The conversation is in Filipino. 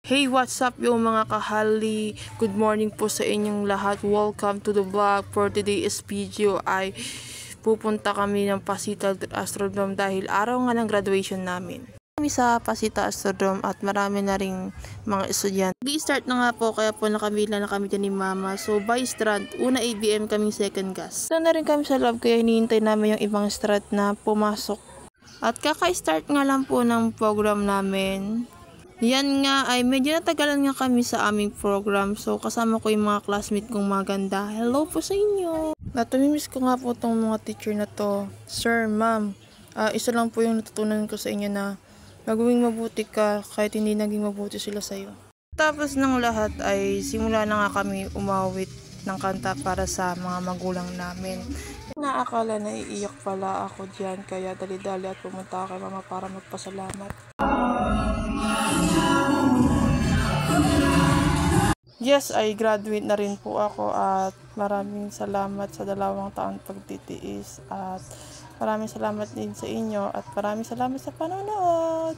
Hey, what's up yung mga kahali? Good morning po sa inyong lahat. Welcome to the vlog. For today's video ay pupunta kami ng Pasita Astrodome dahil araw nga ng graduation namin. Kami sa Pasita Astrodome at marami na ring mga estudyante. Nag-start na nga po kaya po nakamila na kami dyan ni Mama. So by Strand, una ABM kaming second gas. So na rin kami sa loob kaya hinihintay namin yung ibang Strand na pumasok. At kaka-start nga lang po ng program namin. Yan nga ay medyo natagalan nga kami sa aming program. So kasama ko yung mga classmate kong maganda. Hello po sa inyo. Natumimiss ko nga po tong mga teacher na to. Sir, ma'am, isa lang po yung natutunan ko sa inyo na magawing mabuti ka kahit hindi naging mabuti sila sa'yo. Tapos ng lahat ay simula na nga kami umawit ng kanta para sa mga magulang namin. Naakala na iiyak pala ako dyan kaya dali-dali at pumunta kay Mama para magpasalamat. Yes, I graduate na rin po ako at maraming salamat sa 2 taon pagtitiis at maraming salamat din sa inyo at maraming salamat sa panonood.